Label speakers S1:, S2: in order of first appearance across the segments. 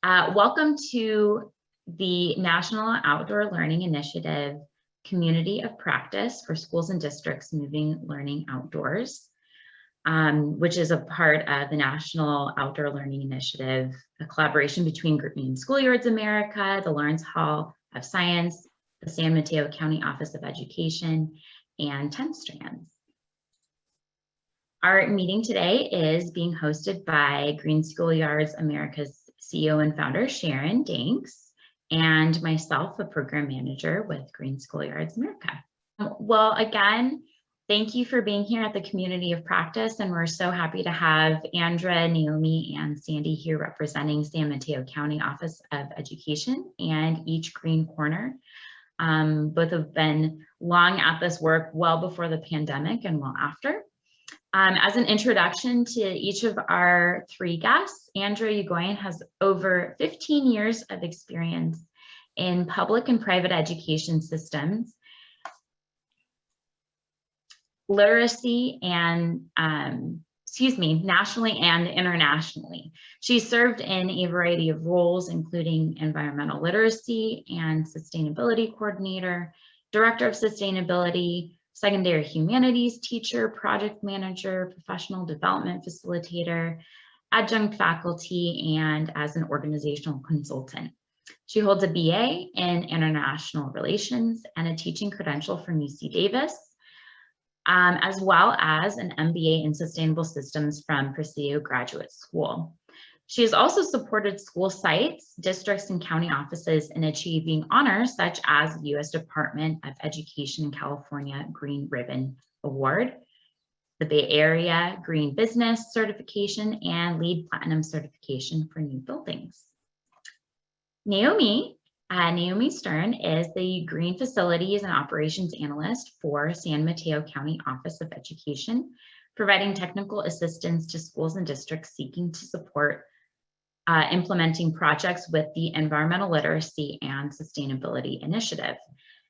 S1: Welcome to the National Outdoor Learning Initiative Community of Practice for Schools and Districts Moving Learning Outdoors, which is a part of the National Outdoor Learning Initiative, a collaboration between Green Schoolyards America, the Lawrence Hall of Science, the San Mateo County Office of Education, and 10 Strands. Our meeting today is being hosted by Green Schoolyards America's CEO and founder, Sharon Danks, and myself, a program manager with Green Schoolyards America. Well, again, thank you for being here at the Community of Practice, and we're so happy to have Andra, Naomi, and Sandie here representing San Mateo County Office of Education and each Green Corner. Both have been long at this work well before the pandemic and well after. As an introduction to each of our three guests, Andra Yeghoian has over 15 years of experience in public and private education systems, literacy, and nationally and internationally. She served in a variety of roles, including environmental literacy and sustainability coordinator, director of sustainability, secondary humanities teacher, project manager, professional development facilitator, adjunct faculty, and as an organizational consultant. She holds a BA in international relations and a teaching credential from UC Davis, as well as an MBA in sustainable systems from Presidio Graduate School. She has also supported school sites, districts, and county offices in achieving honors such as the U.S. Department of Education in California Green Ribbon Award, the Bay Area Green Business Certification, and LEED Platinum Certification for new buildings. Naomi Stern is the Green Facilities and Operations Analyst for San Mateo County Office of Education, providing technical assistance to schools and districts seeking to support implementing projects with the Environmental Literacy and Sustainability Initiative.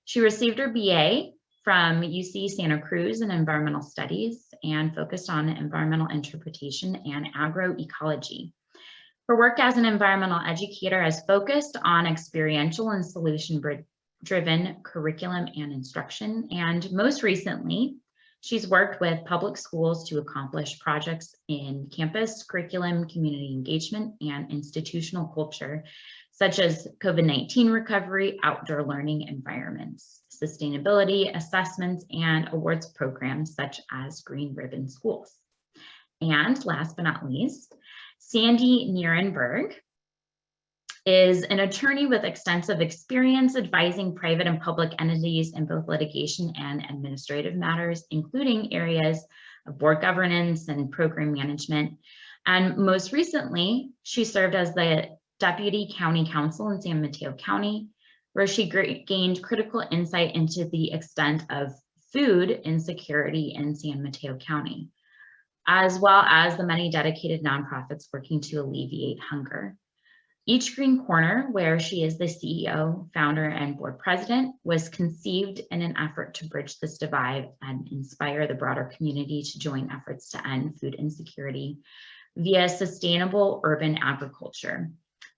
S1: She received her BA from UC Santa Cruz in Environmental Studies and focused on environmental interpretation and agroecology. Her work as an environmental educator has focused on experiential and solution-driven curriculum and instruction, and most recently, she's worked with public schools to accomplish projects in campus, curriculum, community engagement, and institutional culture, such as COVID-19 recovery, outdoor learning environments, sustainability assessments, and awards programs such as Green Ribbon Schools. And last but not least, Sandie Nierenberg is an attorney with extensive experience advising private and public entities in both litigation and administrative matters, including areas of board governance and program management. And most recently, she served as the Deputy County Counsel in San Mateo County, where she gained critical insight into the extent of food insecurity in San Mateo County, as well as the many dedicated nonprofits working to alleviate hunger. Each Green Corner, where she is the CEO, founder, and board president, was conceived in an effort to bridge this divide and inspire the broader community to join efforts to end food insecurity via sustainable urban agriculture.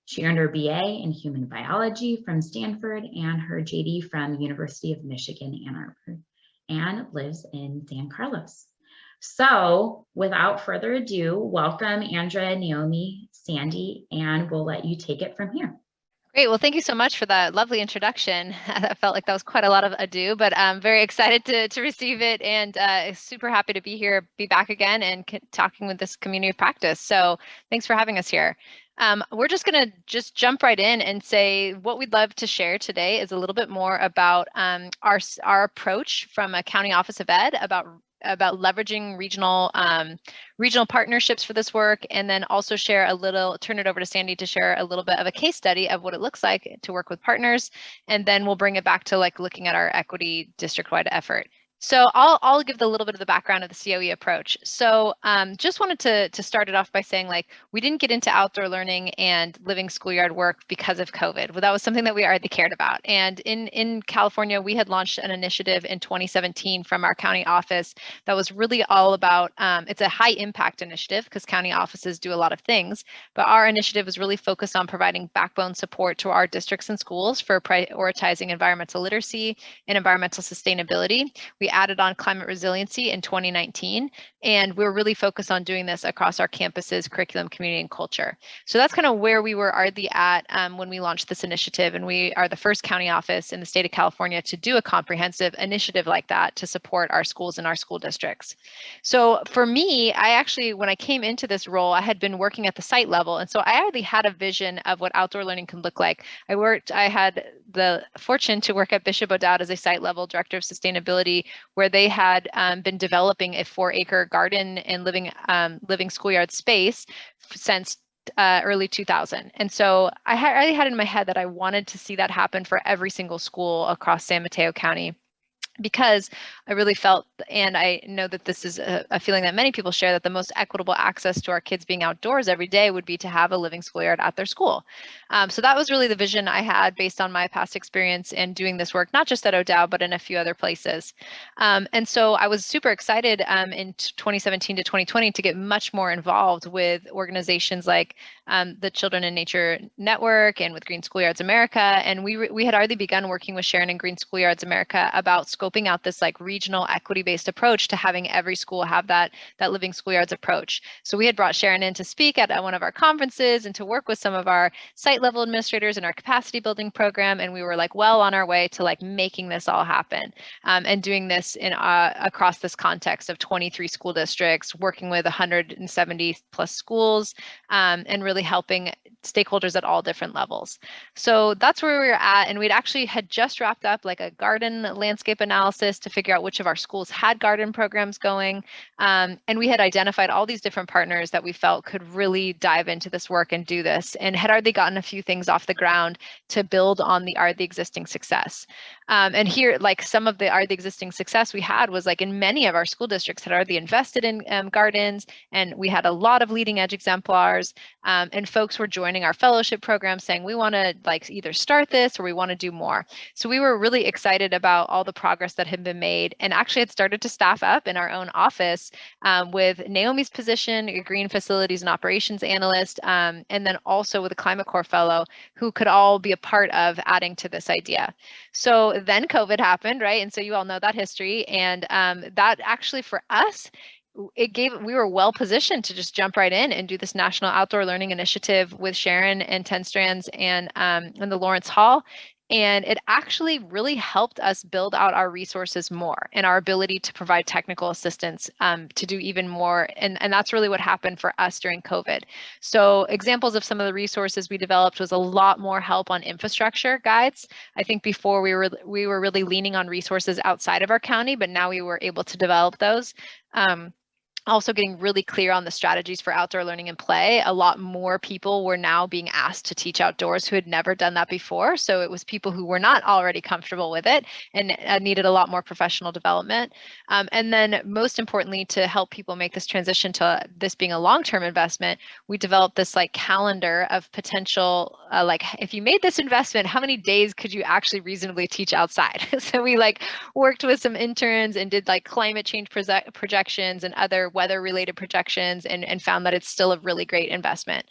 S1: She earned her BA in human biology from Stanford and her JD from University of Michigan, Ann Arbor, and lives in San Carlos. So without further ado, welcome Andra, Naomi, Sandie, and we'll let you take it from here.
S2: Great. Well, thank you so much for that lovely introduction. I felt like that was quite a lot of ado, but I'm very excited to receive it and super happy to be here, be back again and talking with this community of practice. So thanks for having us here. We're just going to jump right in and say what we'd love to share today is a little bit more about our approach from a county office of ed about leveraging regional partnerships for this work, and then also turn it over to Sandie to share a little bit of a case study of what it looks like to work with partners, and then we'll bring it back to looking at our equity district-wide effort. So I'll give the little bit of the background of the COE approach. So just wanted to start it off by saying, like, we didn't get into outdoor learning and living schoolyard work because of COVID. Well, that was something that we already cared about. And in California, we had launched an initiative in 2017 from our county office that was really all about, it's a high impact initiative because county offices do a lot of things, but our initiative was really focused on providing backbone support to our districts and schools for prioritizing environmental literacy and environmental sustainability. We added on climate resiliency in 2019, and we're really focused on doing this across our campuses, curriculum, community, and culture. So that's kind of where we were already at when we launched this initiative, and we are the first county office in the state of California to do a comprehensive initiative like that to support our schools and our school districts. So for me, I actually, when I came into this role, I had been working at the site level, and so I already had a vision of what outdoor learning can look like. I had the fortune to work at Bishop O'Dowd as a site level director of sustainability, where they had been developing a 4-acre garden and living schoolyard space since early 2000. And so I already had in my head that I wanted to see that happen for every single school across San Mateo County, because I really felt, and I know that this is a feeling that many people share, that the most equitable access to our kids being outdoors every day would be to have a living schoolyard at their school. So that was really the vision I had based on my past experience in doing this work, not just at O'Dowd, but in a few other places. And so I was super excited in 2017 to 2020 to get much more involved with organizations like the Children in Nature Network and with Green Schoolyards America. And we had already begun working with Sharon and Green Schoolyards America about scoping out this like regional equity-based approach to having every school have that living schoolyards approach. So we had brought Sharon in to speak at one of our conferences and to work with some of our site level administrators in our capacity building program. And we were like well on our way to like making this all happen and doing this in across this context of 23 school districts, working with 170 plus schools and really helping stakeholders at all different levels. So that's where we were at. And we'd actually had just wrapped up like a garden landscape analysis to figure out which of our schools had garden programs going. And we had identified all these different partners that we felt could really dive into this work and do this, and had already gotten a few things off the ground to build on the existing success. And here, like some of the existing success we had was like in many of our school districts had already invested in gardens, and we had a lot of leading edge exemplars, and folks were joining our fellowship program saying, we want to like either start this or we want to do more. So we were really excited about all the progress that had been made, and actually had started to staff up in our own office with Naomi's position, a Green Facilities and Operations Analyst, and then also with a Climate Corps Fellow who could all be a part of adding to this idea. So then COVID happened, right? And so you all know that history, and that actually for us, we were well positioned to just jump right in and do this National Outdoor Learning Initiative with Sharon and 10 Strands and the Lawrence Hall. And it actually really helped us build out our resources more and our ability to provide technical assistance to do even more. And that's really what happened for us during COVID. So examples of some of the resources we developed was a lot more help on infrastructure guides. I think before we were really leaning on resources outside of our county, but now we were able to develop those. Also getting really clear on the strategies for outdoor learning and play. A lot more people were now being asked to teach outdoors who had never done that before. So it was people who were not already comfortable with it and needed a lot more professional development. And then most importantly, to help people make this transition to this being a long-term investment, we developed this like calendar of potential, like if you made this investment, how many days could you actually reasonably teach outside? So we like worked with some interns and did like climate change projections and other weather related projections, and found that it's still a really great investment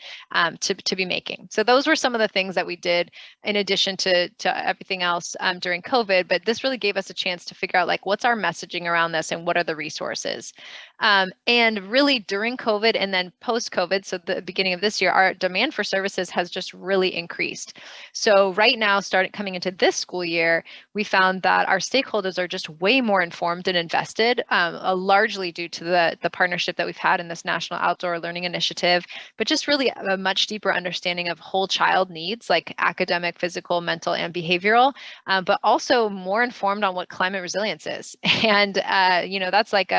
S2: to be making. So those were some of the things that we did in addition to everything else during COVID, but this really gave us a chance to figure out like what's our messaging around this and what are the resources. And really during COVID and then post-COVID, so the beginning of this year, our demand for services has just really increased. So right now, coming into this school year, we found that our stakeholders are just way more informed and invested, largely due to the partnership that we've had in this National Outdoor Learning Initiative, but just really a much deeper understanding of whole child needs like academic, physical, mental, and behavioral, but also more informed on what climate resilience is. And, that's like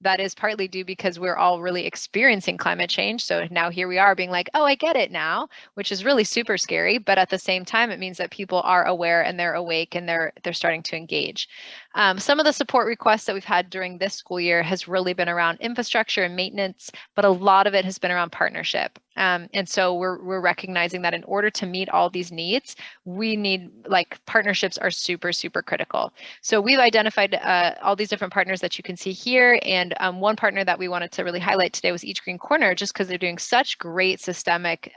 S2: that is partly due because we're all really experiencing climate change. So now here we are being like, oh, I get it now, which is really super scary. But at the same time, it means that people are aware and they're awake and they're starting to engage. Some of the support requests that we've had during this school year has really been around infrastructure and maintenance, but a lot of it has been around partnership. And so we're recognizing that in order to meet all these needs, we need, like, partnerships are super, super critical. So we've identified all these different partners that you can see here. And one partner that we wanted to really highlight today was Each Green Corner, just because they're doing such great systemic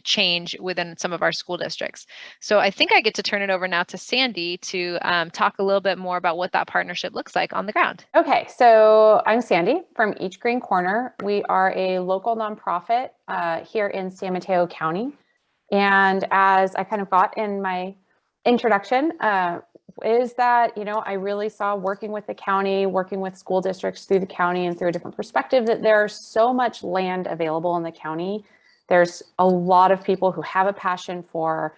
S2: change within some of our school districts. So I think I get to turn it over now to Sandie to talk a little bit more about what that partnership looks like on the ground.
S3: Okay, so I'm Sandie from Each Green Corner. We are a local nonprofit here in San Mateo County. And as I kind of got in my introduction, is that, you know, I really saw working with the county, working with school districts through the county and through a different perspective, that there's so much land available in the county. There's a lot of people who have a passion for,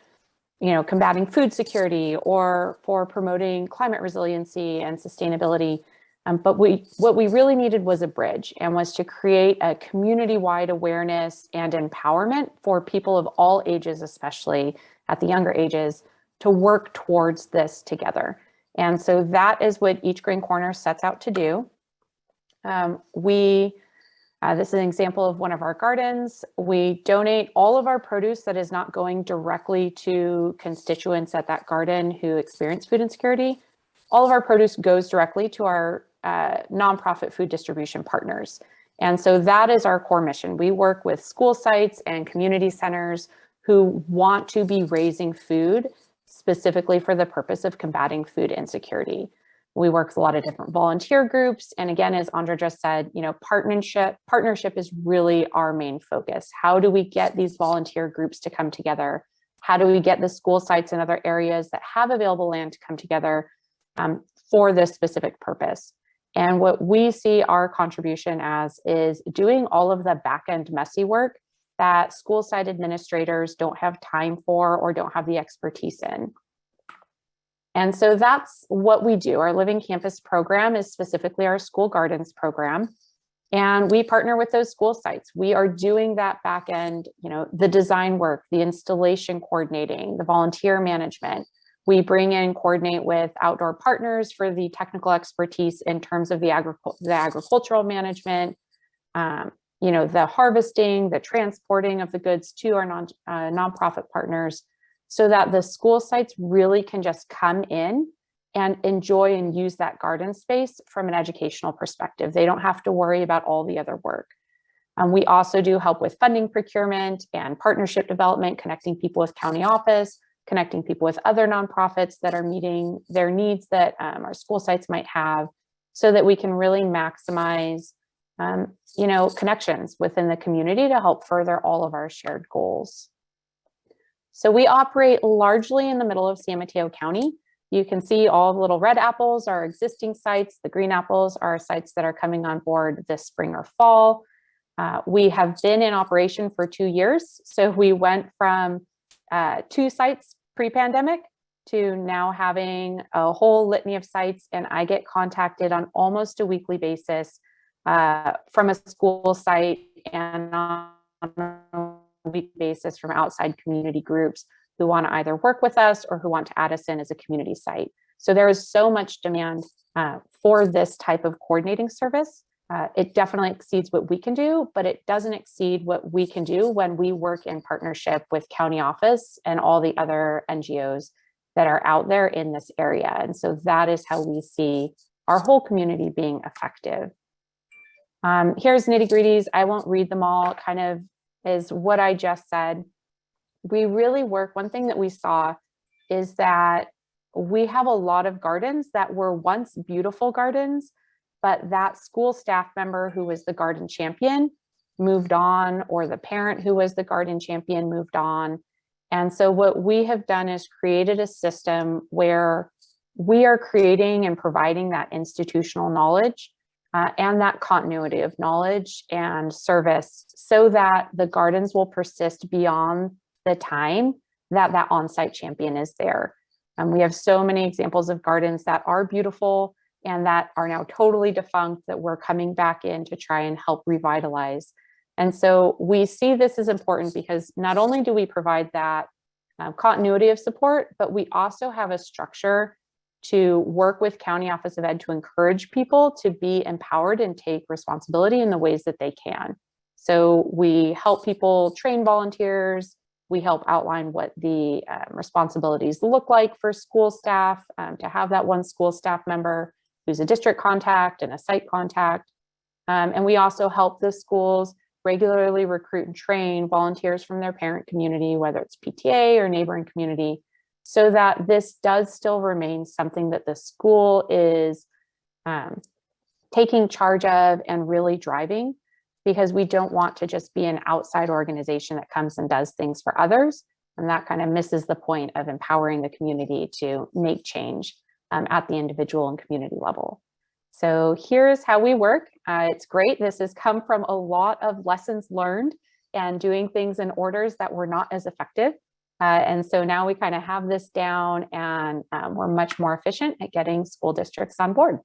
S3: you know, combating food security or for promoting climate resiliency and sustainability. But what we really needed was a bridge, and was to create a community-wide awareness and empowerment for people of all ages, especially at the younger ages, to work towards this together. And so that is what Each Green Corner sets out to do. This is an example of one of our gardens. We donate all of our produce that is not going directly to constituents at that garden who experience food insecurity. All of our produce goes directly to our nonprofit food distribution partners. And so that is our core mission. We work with school sites and community centers who want to be raising food specifically for the purpose of combating food insecurity. We work with a lot of different volunteer groups. And again, as Andra just said, you know, partnership is really our main focus. How do we get these volunteer groups to come together? How do we get the school sites and other areas that have available land to come together for this specific purpose? And what we see our contribution as is doing all of the back-end messy work that school site administrators don't have time for or don't have the expertise in. And so that's what we do. Our Living Campus program is specifically our school gardens program. And we partner with those school sites. We are doing that back end, you know, the design work, the installation coordinating, the volunteer management. We bring in, coordinate with outdoor partners for the technical expertise in terms of the agricultural management, you know, the harvesting, the transporting of the goods to our nonprofit partners, so that the school sites really can just come in and enjoy and use that garden space from an educational perspective. They don't have to worry about all the other work. We also do help with funding procurement and partnership development, connecting people with county office, connecting people with other nonprofits that are meeting their needs that our school sites might have, so that we can really maximize you know, connections within the community to help further all of our shared goals. So we operate largely in the middle of San Mateo County. You can see all the little red apples are existing sites. The green apples are sites that are coming on board this spring or fall. We have been in operation for 2 years. So we went from 2 sites pre-pandemic to now having a whole litany of sites. And I get contacted on almost a weekly basis from a school site and on a weekly basis from outside community groups who want to either work with us or who want to add us in as a community site. So there is so much demand for this type of coordinating service. It definitely exceeds what we can do, but it doesn't exceed what we can do when we work in partnership with county office and all the other NGOs that are out there in this area. And so that is how we see our whole community being effective. Here's nitty-gritties. I won't read them all. It kind of is what I just said. We really work, one thing that we saw is that we have a lot of gardens that were once beautiful gardens, but that school staff member who was the garden champion moved on, or the parent who was the garden champion moved on. And so what we have done is created a system where we are creating and providing that institutional knowledge and that continuity of knowledge and service, so that the gardens will persist beyond the time that that on-site champion is there. We have so many examples of gardens that are beautiful, and that are now totally defunct that we're coming back in to try and help revitalize. And so we see this as important because not only do we provide that continuity of support, but we also have a structure to work with County Office of Ed to encourage people to be empowered and take responsibility in the ways that they can. So we help people train volunteers. We help outline what the responsibilities look like for school staff, to have that one school staff member who's a district contact and a site contact. And we also help the schools regularly recruit and train volunteers from their parent community, whether it's PTA or neighboring community, so that this does still remain something that the school is taking charge of and really driving, because we don't want to just be an outside organization that comes and does things for others. And that kind of misses the point of empowering the community to make change at the individual and community level. So here's how we work. It's great. This has come from a lot of lessons learned and doing things in orders that were not as effective. And so now we kind of have this down, and we're much more efficient at getting school districts on board.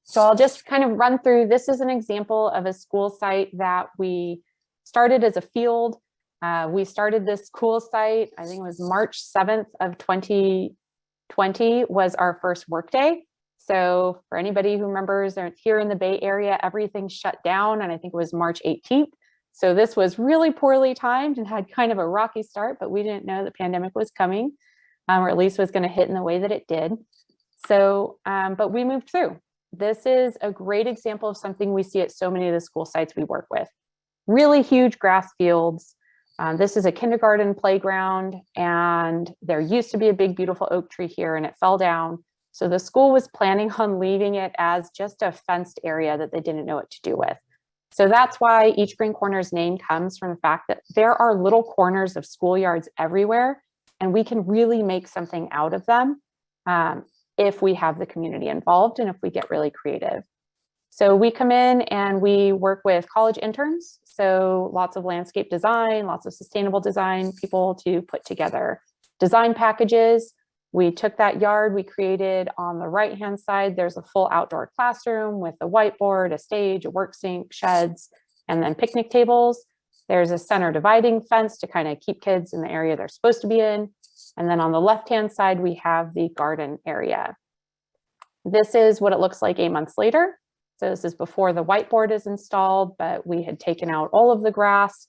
S3: So I'll just kind of run through. This is an example of a school site that we started as a field. We started this school site, I think it was March 7th of 2020 was our first workday. So for anybody who remembers, here in the Bay Area, everything shut down, and I think it was March 18th. So this was really poorly timed and had kind of a rocky start, but we didn't know the pandemic was coming, or at least was going to hit in the way that it did. So, but we moved through. This is a great example of something we see at so many of the school sites we work with. Really huge grass fields. This is a kindergarten playground, and there used to be a big, beautiful oak tree here, and it fell down. So the school was planning on leaving it as just a fenced area that they didn't know what to do with. So that's why each Green Corner's name comes from the fact that there are little corners of schoolyards everywhere, and we can really make something out of them if we have the community involved and if we get really creative. So we come in and we work with college interns. So lots of landscape design, lots of sustainable design people to put together design packages. We took that yard we created on the right-hand side. There's a full outdoor classroom with a whiteboard, a stage, a work sink, sheds, and then picnic tables. There's a center dividing fence to kind of keep kids in the area they're supposed to be in. And then on the left-hand side, we have the garden area. This is what it looks like 8 months later. So this is before the whiteboard is installed, but we had taken out all of the grass,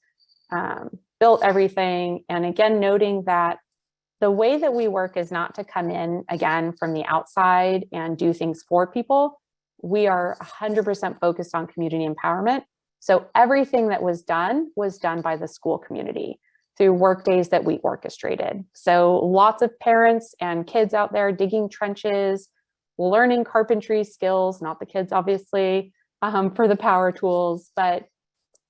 S3: built everything. And again, noting that the way that we work is not to come in again from the outside and do things for people. We are 100% focused on community empowerment. So everything that was done by the school community through work days that we orchestrated. So lots of parents and kids out there digging trenches, learning carpentry skills, not the kids obviously, for the power tools, but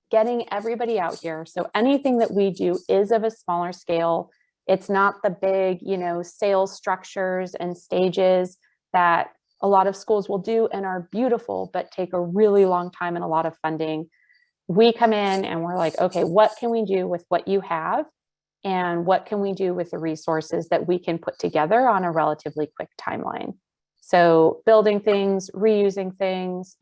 S3: getting everybody out here. So anything that we do is of a smaller scale. It's not the big, sales structures and stages that a lot of schools will do and are beautiful, but take a really long time and a lot of funding. We come in and we're like, okay, what can we do with what you have? And what can we do with the resources that we can put together on a relatively quick timeline? So building things, reusing things,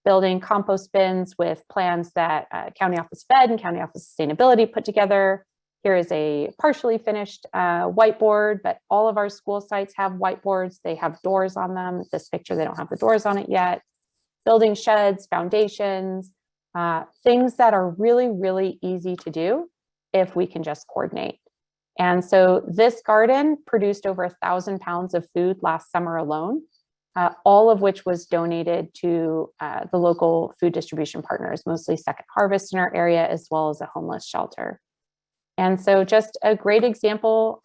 S3: building compost bins with plans that County Office of Ed and County Office of Sustainability put together. Here is a partially finished whiteboard, but all of our school sites have whiteboards. They have doors on them. This picture, they don't have the doors on it yet. Building sheds, foundations, things that are really, really easy to do if we can just coordinate. And so this garden produced over 1,000 pounds of food last summer alone, all of which was donated to the local food distribution partners, mostly Second Harvest in our area, as well as a homeless shelter. And so just a great example,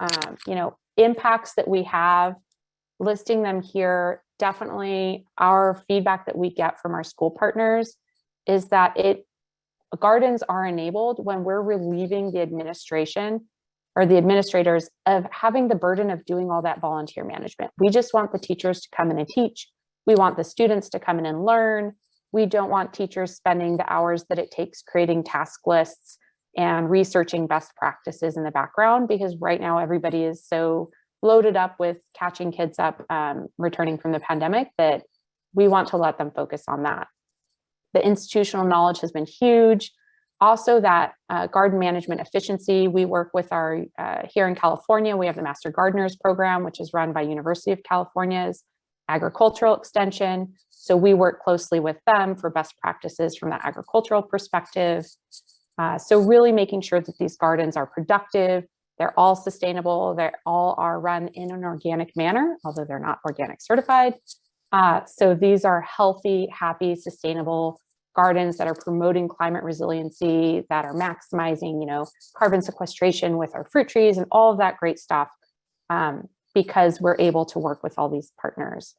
S3: impacts that we have, listing them here. Definitely our feedback that we get from our school partners is that gardens are enabled when we're relieving the administration or the administrators of having the burden of doing all that volunteer management. We just want the teachers to come in and teach. We want the students to come in and learn. We don't want teachers spending the hours that it takes creating task lists and researching best practices in the background, because right now everybody is so loaded up with catching kids up returning from the pandemic, that we want to let them focus on that. The institutional knowledge has been huge. Also, that garden management efficiency. We work with our, here in California, we have the Master Gardeners program, which is run by University of California's agricultural extension. So we work closely with them for best practices from the agricultural perspective. So really making sure that these gardens are productive, they're all sustainable, they all are run in an organic manner, although they're not organic certified. So these are healthy, happy, sustainable gardens that are promoting climate resiliency, that are maximizing, you know, carbon sequestration with our fruit trees and all of that great stuff, because we're able to work with all these partners.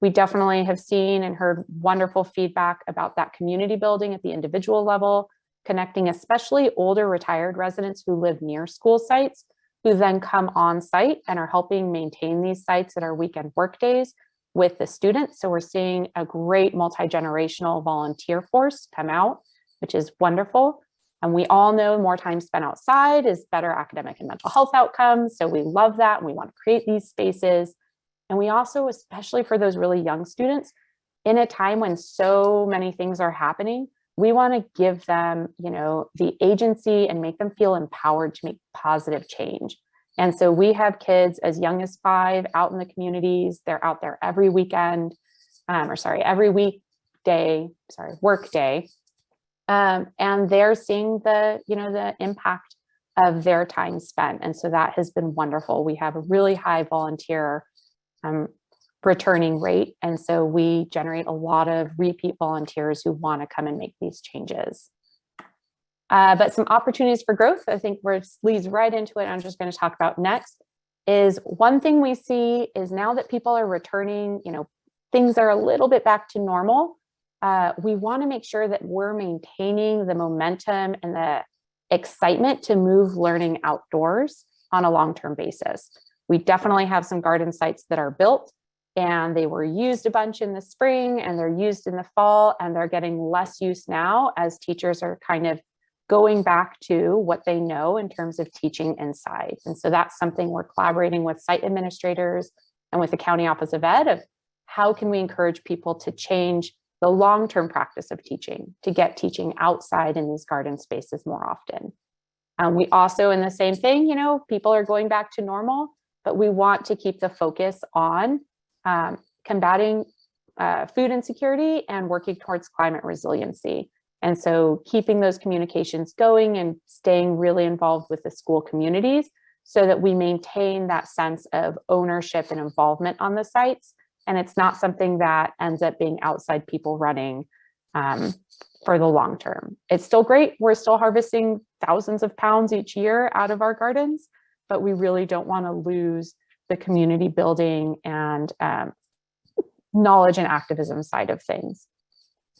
S3: We definitely have seen and heard wonderful feedback about that community building at the individual level, connecting especially older retired residents who live near school sites, who then come on site and are helping maintain these sites at our weekend work days with the students. So we're seeing a great multi-generational volunteer force come out, which is wonderful. And we all know more time spent outside is better academic and mental health outcomes. So we love that. And we want to create these spaces. And we also, especially for those really young students, in a time when so many things are happening, we want to give them, you know, the agency and make them feel empowered to make positive change. And so we have kids as young as 5 out in the communities. They're out there every weekend, every weekday, work day. And they're seeing the, you know, the impact of their time spent. And so that has been wonderful. We have a really high volunteer returning rate. And so we generate a lot of repeat volunteers who want to come and make these changes. But some opportunities for growth, I think where it leads right into it, I'm just going to talk about next, is one thing we see is now that people are returning, you know, things are a little bit back to normal. We want to make sure that we're maintaining the momentum and the excitement to move learning outdoors on a long-term basis. We definitely have some garden sites that are built and they were used a bunch in the spring and they're used in the fall, and they're getting less use now as teachers are kind of going back to what they know in terms of teaching inside. And so that's something we're collaborating with site administrators and with the County Office of Ed of how can we encourage people to change the long-term practice of teaching, to get teaching outside in these garden spaces more often. We also, in the same thing, you know, people are going back to normal, but we want to keep the focus on combating food insecurity and working towards climate resiliency. And so keeping those communications going and staying really involved with the school communities so that we maintain that sense of ownership and involvement on the sites. And it's not something that ends up being outside people running for the long term. It's still great. We're still harvesting thousands of pounds each year out of our gardens, but we really don't want to lose the community building and knowledge and activism side of things.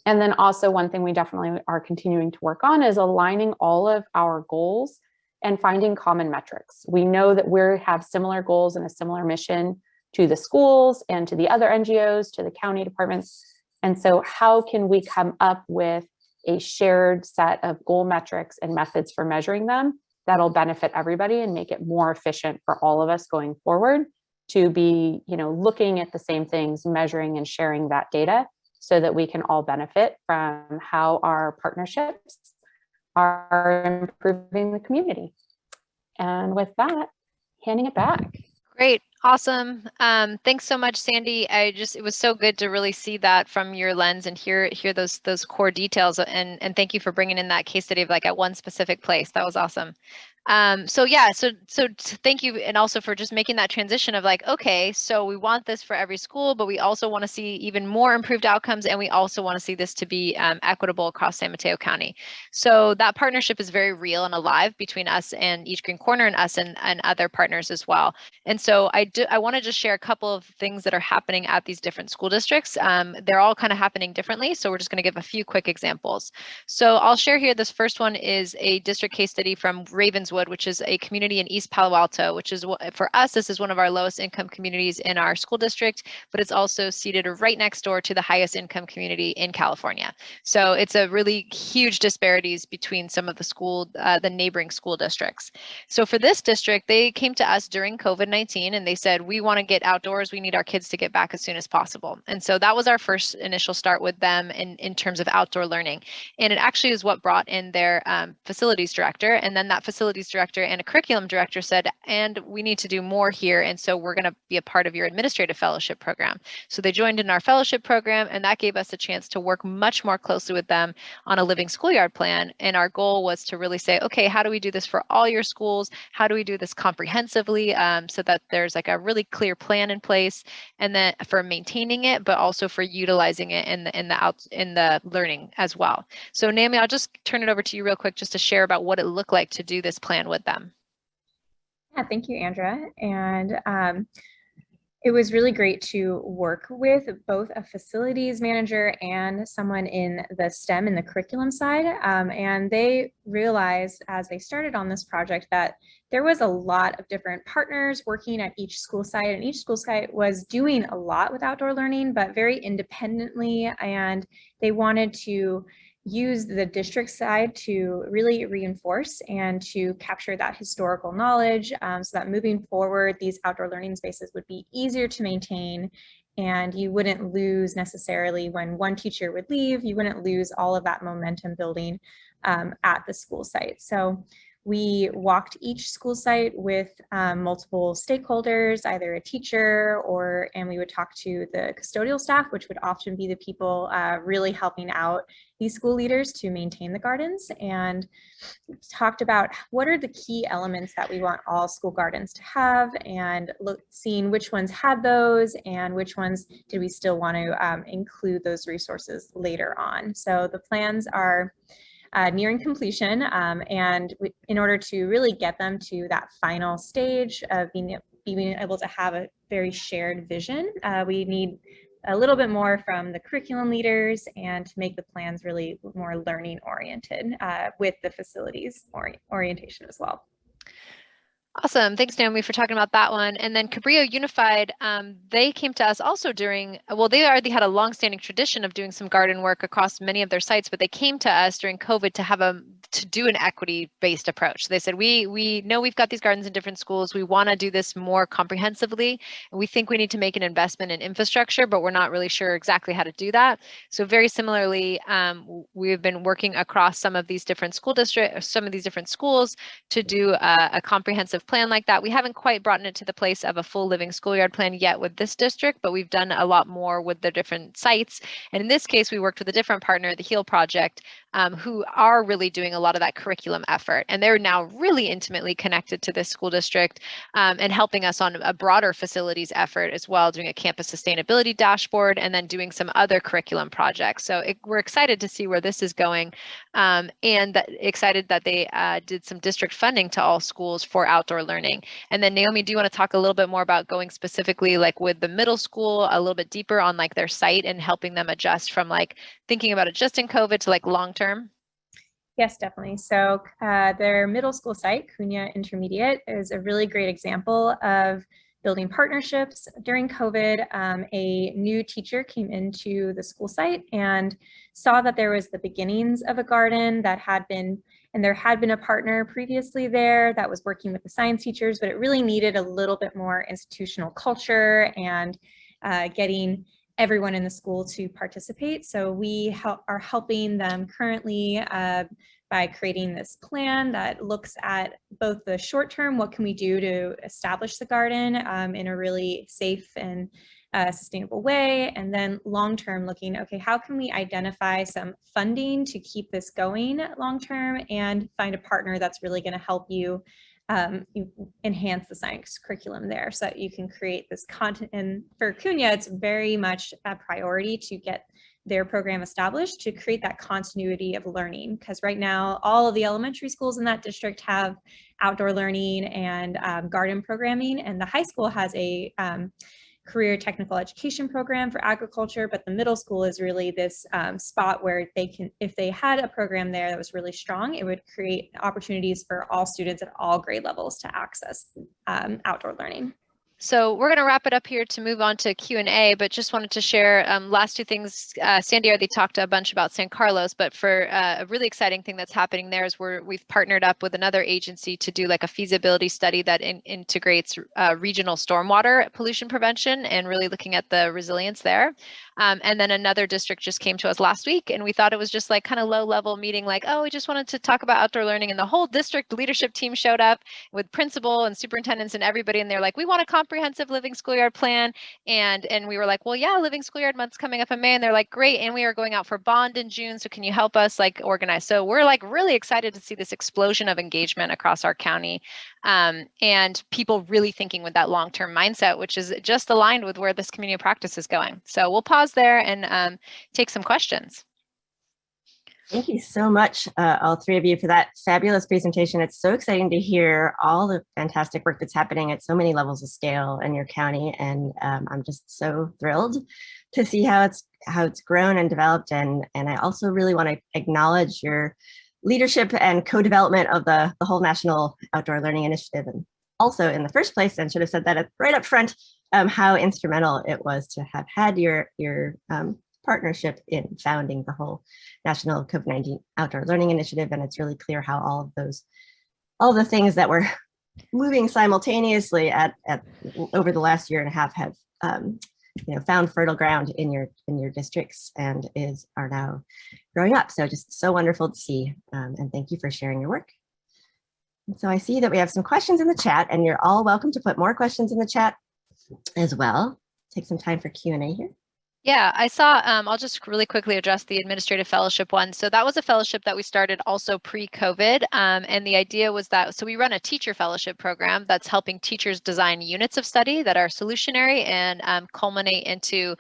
S3: And then also one thing we definitely are continuing to work on is aligning all of our goals and finding common metrics. We know that we have similar goals and a similar mission to the schools and to the other NGOs, to the county departments. And so how can we come up with a shared set of goal metrics and methods for measuring them that'll benefit everybody and make it more efficient for all of us going forward to be, you know, looking at the same things, measuring and sharing that data, so that we can all benefit from how our partnerships are improving the community. And with that, handing it back.
S2: Great. Awesome. Thanks so much, Sandie. It was so good to really see that from your lens and hear those core details. And thank you for bringing in that case study of like at one specific place. That was awesome. So thank you. And also for just making that transition of like, okay, so we want this for every school, but we also want to see even more improved outcomes. And we also want to see this to be equitable across San Mateo County. So that partnership is very real and alive between us and Each Green Corner and us and other partners as well. And so I want to just share a couple of things that are happening at these different school districts. They're all kind of happening differently. So we're just going to give a few quick examples. So I'll share here, this first one is a district case study from Ravenswood, Rosewood, which is a community in East Palo Alto, which is, for us, this is one of our lowest income communities in our school district, but it's also seated right next door to the highest income community in California. So it's a really huge disparities between some of the neighboring school districts. So for this district, they came to us during COVID-19 and they said, we want to get outdoors. We need our kids to get back as soon as possible. And so that was our first initial start with them in terms of outdoor learning. And it actually is what brought in their facilities director. And then that facilities director and a curriculum director said, and we need to do more here. And so we're going to be a part of your administrative fellowship program. So they joined in our fellowship program, and that gave us a chance to work much more closely with them on a living schoolyard plan. And our goal was to really say, okay, how do we do this for all your schools? How do we do this comprehensively so that there's like a really clear plan in place, and then for maintaining it, but also for utilizing it in the learning as well. So Naomi, I'll just turn it over to you real quick just to share about what it looked like to do this plan with them.
S4: Yeah, thank you, Andra. And it was really great to work with both a facilities manager and someone in the STEM and the curriculum side. And they realized as they started on this project that there was a lot of different partners working at each school site, and each school site was doing a lot with outdoor learning, but very independently. And they wanted to use the district side to really reinforce and to capture that historical knowledge so that moving forward, these outdoor learning spaces would be easier to maintain, and you wouldn't lose necessarily when one teacher would leave, you wouldn't lose all of that momentum building at the school site. So we walked each school site with multiple stakeholders, either a teacher and we would talk to the custodial staff, which would often be the people really helping out these school leaders to maintain the gardens, and talked about what are the key elements that we want all school gardens to have, and seeing which ones had those and which ones did we still want to include those resources later on. So the plans are nearing completion, and in order to really get them to that final stage of being able to have a very shared vision, we need a little bit more from the curriculum leaders and to make the plans really more learning oriented with the facilities orientation as well.
S2: Awesome. Thanks, Naomi, for talking about that one. And then Cabrillo Unified, they came to us also they already had a longstanding tradition of doing some garden work across many of their sites, but they came to us during COVID to do an equity-based approach. They said, we know we've got these gardens in different schools. We want to do this more comprehensively. And we think we need to make an investment in infrastructure, but we're not really sure exactly how to do that. So very similarly, we've been working across some of these different school districts, some of these different schools to do a comprehensive plan like that. We haven't quite brought it to the place of a full living schoolyard plan yet with this district, but we've done a lot more with the different sites. And in this case, we worked with a different partner, the HEAL Project, who are really doing a lot of that curriculum effort. And they're now really intimately connected to this school district and helping us on a broader facilities effort as well, doing a campus sustainability dashboard and then doing some other curriculum projects. So we're excited to see where this is going, and excited that they did some district funding to all schools for outdoor learning. And then Naomi, do you want to talk a little bit more about going specifically like with the middle school, a little bit deeper on like their site and helping them adjust from like thinking about it just in COVID to like long term?
S4: Yes, definitely. So their middle school site, Cunha Intermediate, is a really great example of building partnerships. During COVID, a new teacher came into the school site and saw that there was the beginnings of a garden that had been, and there had been a partner previously there that was working with the science teachers, but it really needed a little bit more institutional culture and getting everyone in the school to participate. So we are helping them currently by creating this plan that looks at both the short term, what can we do to establish the garden in a really safe and sustainable way, and then long term looking, okay, how can we identify some funding to keep this going long term and find a partner that's really going to help you enhance the science curriculum there so that you can create this content. And for Cunha, it's very much a priority to get their program established to create that continuity of learning, because right now all of the elementary schools in that district have outdoor learning and garden programming, and the high school has a career technical education program for agriculture, but the middle school is really this spot where they can, if they had a program there that was really strong, it would create opportunities for all students at all grade levels to access outdoor learning.
S2: So we're going to wrap it up here to move on to Q&A, but just wanted to share last two things. Sandie already talked a bunch about San Carlos, but for a really exciting thing that's happening there is we've partnered up with another agency to do like a feasibility study that integrates regional stormwater pollution prevention and really looking at the resilience there. And then another district just came to us last week, and we thought it was just like kind of low level meeting, like, oh, we just wanted to talk about outdoor learning, and the whole district leadership team showed up with principal and superintendents and everybody, and they're like, we want a comprehensive living schoolyard plan. And we were like, well, yeah, living schoolyard month's coming up in May, and they're like, great, and we are going out for bond in June, so can you help us like organize? So we're like really excited to see this explosion of engagement across our county, and people really thinking with that long-term mindset, which is just aligned with where this community of practice is going. So we'll pause there and take some questions.
S5: Thank you so much, all three of you, for that fabulous presentation. It's so exciting to hear all the fantastic work that's happening at so many levels of scale in your county, and I'm just so thrilled to see how it's grown and developed. And I also really want to acknowledge your leadership and co-development of the whole National Outdoor Learning Initiative, and also in the first place, and should have said that right up front, how instrumental it was to have had your partnership in founding the whole National COVID-19 Outdoor Learning Initiative. And it's really clear how all the things that were moving simultaneously over the last year and a half have found fertile ground in your districts and are now growing up. So just so wonderful to see, and thank you for sharing your work. And so I see that we have some questions in the chat, and you're all welcome to put more questions in the chat as well. Take some time for Q&A here.
S2: Yeah, I saw, I'll just really quickly address the administrative fellowship one. So that was a fellowship that we started also pre-COVID. And the idea was that, so we run a teacher fellowship program that's helping teachers design units of study that are solutionary and culminate into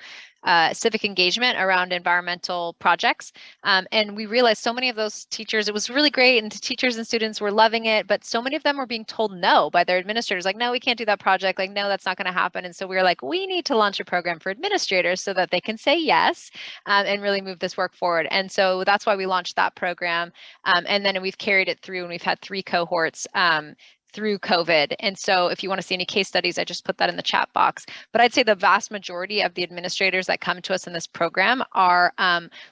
S2: civic engagement around environmental projects. And we realized so many of those teachers, it was really great, and teachers and students were loving it, but so many of them were being told no by their administrators, like, no, we can't do that project, like, no, that's not going to happen. And so we were like, we need to launch a program for administrators so that they can say yes, and really move this work forward. And so that's why we launched that program. And then we've carried it through, and we've had 3 cohorts through COVID. And so if you want to see any case studies, I just put that in the chat box. But I'd say the vast majority of the administrators that come to us in this program are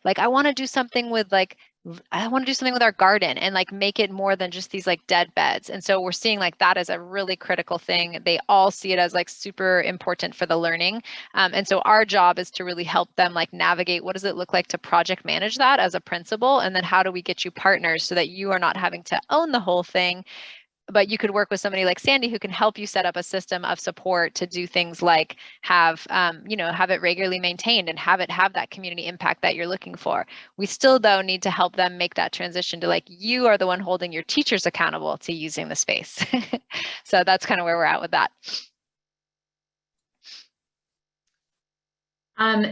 S2: like, I want to do something with our garden and like make it more than just these like dead beds. And so we're seeing like that as a really critical thing. They all see it as like super important for the learning. And so our job is to really help them like navigate, what does it look like to project manage that as a principal? And then how do we get you partners so that you are not having to own the whole thing, but you could work with somebody like Sandie who can help you set up a system of support to do things like have it regularly maintained and have that community impact that you're looking for. We still, though, need to help them make that transition to like, you are the one holding your teachers accountable to using the space. So that's kind of where we're at with that.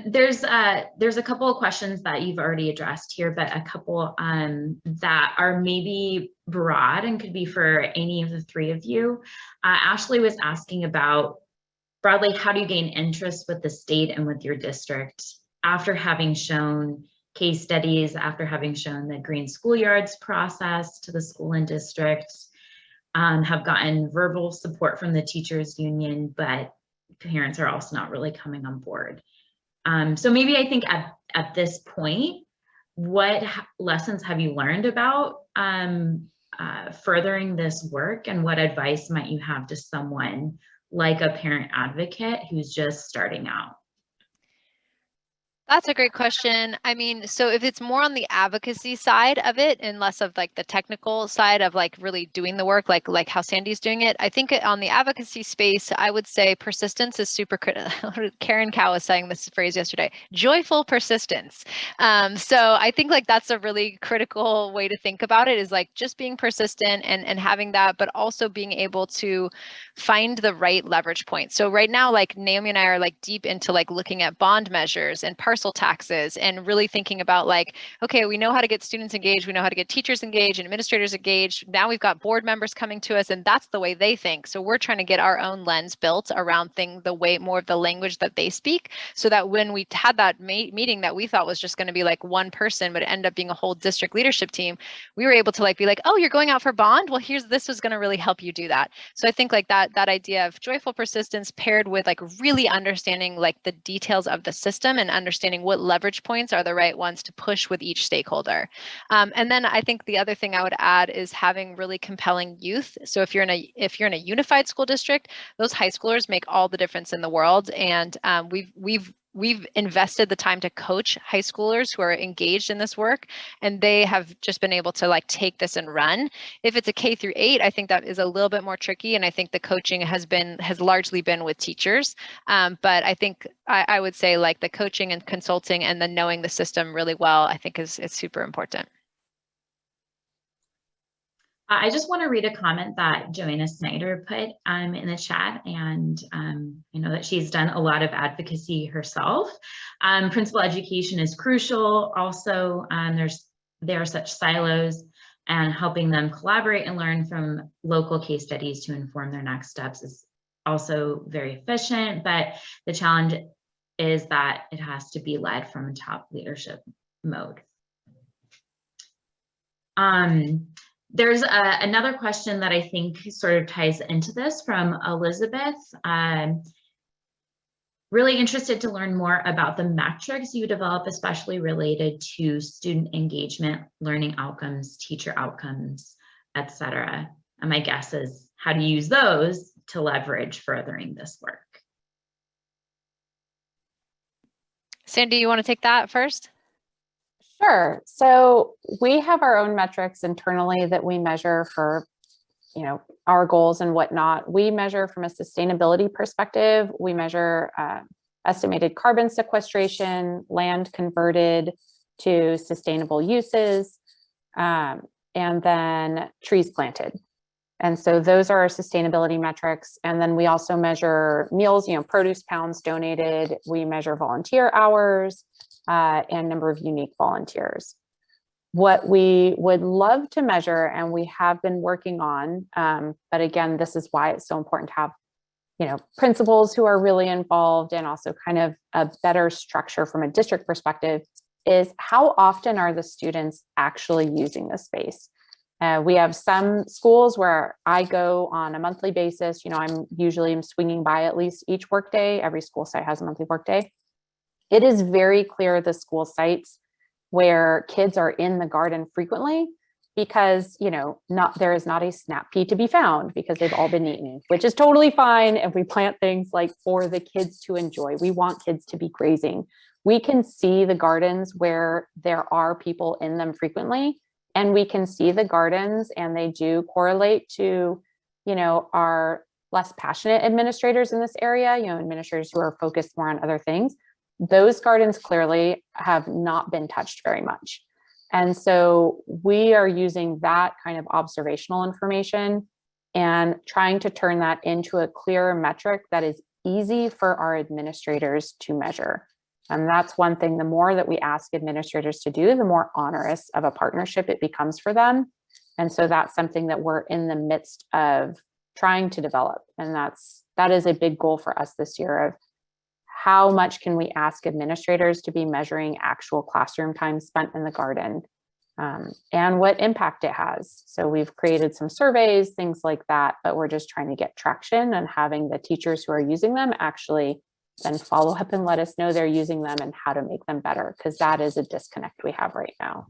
S1: There's a couple of questions that you've already addressed here, but a couple that are maybe broad and could be for any of the 3 of you. Ashley was asking about broadly, how do you gain interest with the state and with your district after having shown case studies, after having shown the Green Schoolyards process to the school and district, have gotten verbal support from the teachers union, but parents are also not really coming on board. So maybe I think at this point, what lessons have you learned about furthering this work, and what advice might you have to someone like a parent advocate who's just starting out?
S2: That's a great question. I mean, so if it's more on the advocacy side of it and less of like the technical side of like really doing the work, like how Sandie's doing it, I think on the advocacy space, I would say persistence is super critical. Karen Cow was saying this phrase yesterday, joyful persistence. So I think like that's a really critical way to think about it, is like just being persistent and having that, but also being able to find the right leverage point. So right now, like Naomi and I are like deep into like looking at bond measures and parsing universal taxes, and really thinking about like, okay, we know how to get students engaged, we know how to get teachers engaged and administrators engaged. Now we've got board members coming to us, and that's the way they think. So we're trying to get our own lens built around the way more of the language that they speak, so that when we had that meeting that we thought was just going to be like one person, but it ended up being a whole district leadership team, we were able to like be like, oh, you're going out for bond? Well, this was going to really help you do that. So I think like that idea of joyful persistence paired with like really understanding like the details of the system and understanding what leverage points are the right ones to push with each stakeholder. And then I think the other thing I would add is having really compelling youth. So if you're in a unified school district, those high schoolers make all the difference in the world. And we've invested the time to coach high schoolers who are engaged in this work, and they have just been able to like take this and run. If it's a K through 8, I think that is a little bit more tricky, and I think the coaching has largely been with teachers. But I think I would say like the coaching and consulting and then knowing the system really well, I think is super important.
S1: I just want to read a comment that Joanna Snyder put in the chat, and I know that she's done a lot of advocacy herself. Principal education is crucial. Also, there are such silos, and helping them collaborate and learn from local case studies to inform their next steps is also very efficient. But the challenge is that it has to be led from a top leadership mode. There's another question that I think sort of ties into this from Elizabeth. Really interested to learn more about the metrics you develop, especially related to student engagement, learning outcomes, teacher outcomes, etc. And my guess is how to use those to leverage furthering this work.
S2: Sandie, you want to take that first?
S3: Sure. So we have our own metrics internally that we measure for, our goals and whatnot. We measure from a sustainability perspective. We measure estimated carbon sequestration, land converted to sustainable uses, and then trees planted. And so those are our sustainability metrics. And then we also measure meals, produce pounds donated. We measure volunteer hours, and number of unique volunteers. What we would love to measure, and we have been working on, but again, this is why it's so important to have, principals who are really involved, and also kind of a better structure from a district perspective, is how often are the students actually using the space? We have some schools where I go on a monthly basis. I'm usually swinging by at least each workday. Every school site has a monthly workday. It is very clear the school sites where kids are in the garden frequently because, there is not a snap pea to be found because they've all been eaten, which is totally fine. If we plant things like for the kids to enjoy, we want kids to be grazing. We can see the gardens where there are people in them frequently, and we can see the gardens, and they do correlate to, our less passionate administrators in this area, administrators who are focused more on other things. Those gardens clearly have not been touched very much. And so we are using that kind of observational information and trying to turn that into a clearer metric that is easy for our administrators to measure. And that's one thing, the more that we ask administrators to do, the more onerous of a partnership it becomes for them. And so that's something that we're in the midst of trying to develop. And that is a big goal for us this year, of how much can we ask administrators to be measuring actual classroom time spent in the garden, and what impact it has. So we've created some surveys, things like that, but we're just trying to get traction and having the teachers who are using them actually then follow up and let us know they're using them and how to make them better, because that is a disconnect we have right now.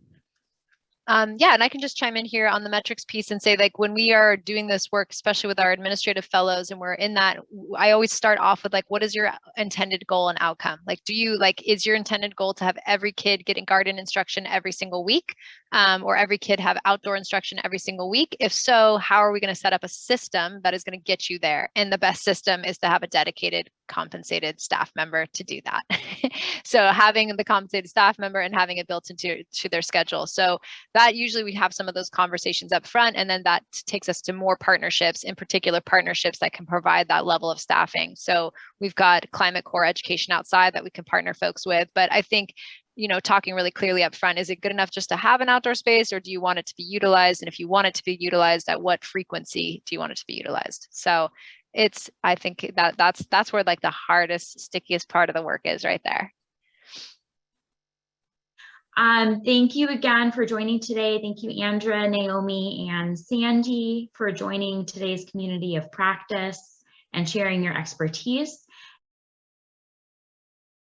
S2: Yeah, and I can just chime in here on the metrics piece and say, like, when we are doing this work, especially with our administrative fellows, and we're in that, I always start off with like, what is your intended goal and outcome? Like, is your intended goal to have every kid getting garden instruction every single week, or every kid have outdoor instruction every single week? If so, how are we going to set up a system that is going to get you there? And the best system is to have a dedicated, compensated staff member to do that. So having the compensated staff member and having it built into their schedule. So that usually we have some of those conversations up front, and then that takes us to more partnerships, in particular partnerships that can provide that level of staffing. So we've got Climate Core Education outside that we can partner folks with. But I think, you know, talking really clearly up front, is it good enough just to have an outdoor space, or do you want it to be utilized? And if you want it to be utilized, at what frequency do you want it to be utilized? So I think that's where like the hardest, stickiest part of the work is right there.
S1: Thank you again for joining today. Thank you, Andra, Naomi, and Sandie for joining today's community of practice and sharing your expertise.